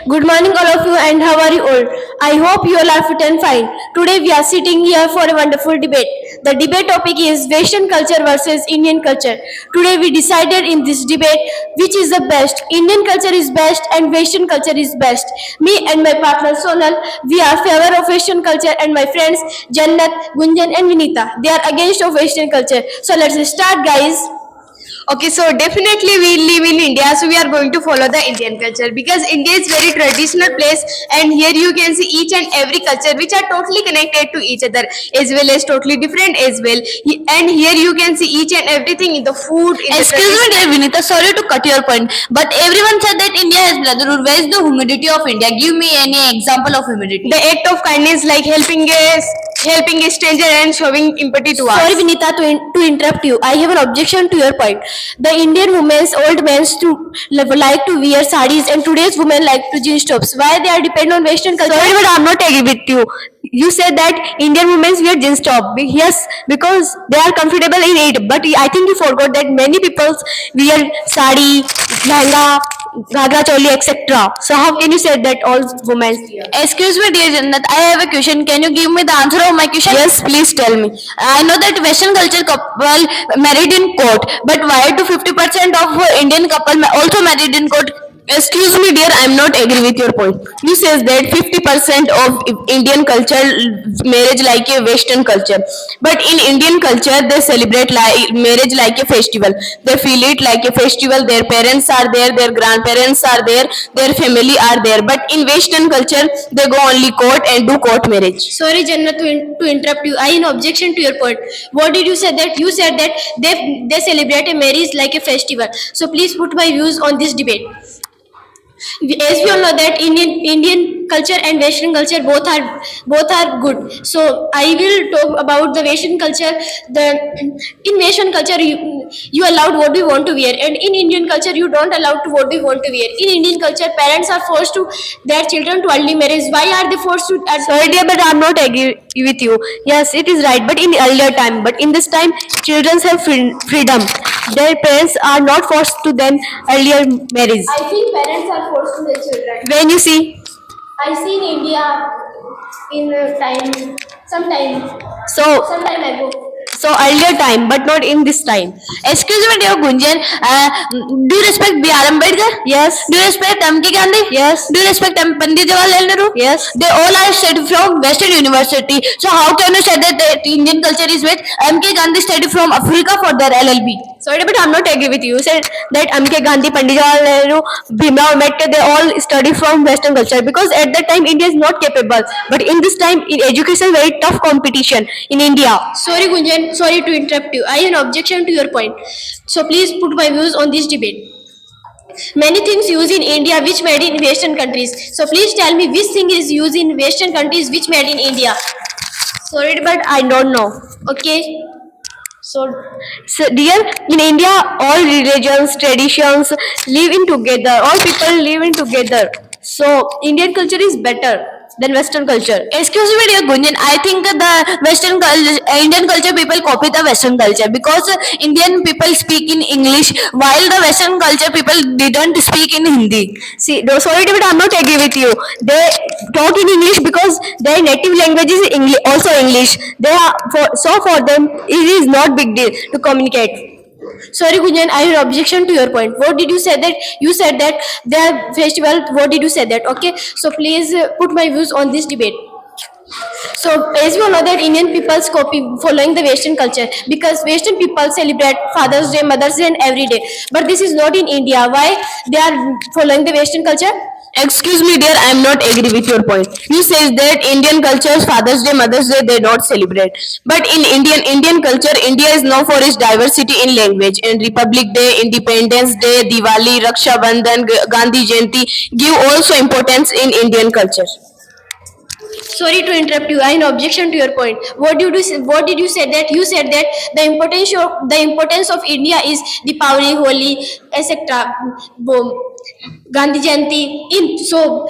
Good morning, all of you, and how are you all? I hope you all are fit and fine. Today, we are sitting here for a wonderful debate. The debate topic is Western culture versus Indian culture. Today, we decided in this debate which is the best. Indian culture is best, and Western culture is best. Me and my partner Sonal, we are favor of Western culture, and my friends Jannat, Gunjan, and Vinita, they are against of Western culture. So let's start, guys. Okay, so definitely we live in India, so we are going to follow the Indian culture because India is very traditional place, and here you can see each and every culture which are totally connected to each other as well as totally different as well. And here you can see each and everything in the food. Excuse me, dear Vinita, sorry to cut your point, but everyone said that India has brotherhood. Where is the humidity of India? Give me any example of humidity. The act of kindness like helping a stranger and showing empathy to us. Sorry, Vinita, to interrupt you. I have an objection to your point. The Indian women's, old men's like to wear sarees, and today's women like to jeans tops. Why they are depend on Western culture? Sorry, but I'm not agree with you. You said that Indian women wear jeans top. Yes, because they are comfortable in it. But I think you forgot that many people wear sari, lehenga, ghagra choli, etc. So how can you say that all women? Excuse me, dear Jannat, I have a question. Can you give me the answer of my question? Yes, please tell me. I know that Western culture couple married in court, but why do 50% of Indian couple also married in court? Excuse me, dear, I'm not agree with your point. You says that 50% of Indian culture marriage like a Western culture, but in Indian culture they celebrate marriage like a festival. They feel it like a festival. Their parents are there, their grandparents are there, their family are there. But in Western culture they go only court and do court marriage. Sorry, Jannat, to interrupt you. I in objection to your point. What did you say that? You said that they celebrate a marriage like a festival. So please put my views on this debate. As we all know that Indian culture and Western culture both are good. So I will talk about the Western culture. In Western culture you allowed what we want to wear, and in Indian culture you don't allow to what we want to wear. In Indian culture, parents are forced to their children to early marriage. Why are they forced to? Sorry, dear, but I'm not agree with you. Yes, it is right, but in earlier time, but in this time, children have freedom. Their parents are not forced to them earlier marriage. I think parents are forced to their children. When you see, I see in India some time ago. so earlier time, but not in this time. Excuse me, dear Gunjan, do you respect B.R. Ambedkar? Yes. Do you respect M.K. Gandhi? Yes. Do you respect Pandit Jawaharlal Nehru? Yes. They all are studied from Western University. So how can you say that the Indian culture is with M.K. Gandhi studied from Africa for their LLB? Sorry, but I'm not agree with you. You said that M.K. Gandhi, Pandit Jawaharlal Nehru, Bhimrao Ambedkar, they all study from Western culture because at that time India is not capable. But in this time, in education, very tough competition in India. Sorry, Gunjan, sorry to interrupt you. I have an objection to your point. So please put my views on this debate. Many things used in India which made in Western countries. So please tell me which thing is used in Western countries which made in India. Sorry, but I don't know. Okay. So, dear, in India, all religions, traditions live in together. All people live in together. So, Indian culture is better than Western culture. Excuse me, dear Gunjan. I think the Indian culture people copy the Western culture because Indian people speak in English while the Western culture people didn't speak in Hindi. See, no, sorry, but I'm not agree with you. They talk in English because their native language is English, also English. For them, it is not big deal to communicate. Sorry, Gunjan, I have an objection to your point. What did you say that? You said that their festival, what did you say that? Okay, so please put my views on this debate. So as you know that Indian people's copy following the Western culture because Western people celebrate Father's Day, Mother's Day and every day. But this is not in India. Why they are following the Western culture? Excuse me, dear, I am not agree with your point. You says that Indian cultures, Father's Day, Mother's Day, they don't celebrate. But in Indian culture, India is known for its diversity in language. And Republic Day, Independence Day, Diwali, Raksha Bandhan, Gandhi Jayanti give also importance in Indian culture. Sorry to interrupt you. I have an objection to your point. What did you say that? You said that the importance of India is Deepavali, Holi, etc. Gandhi Jayanti. So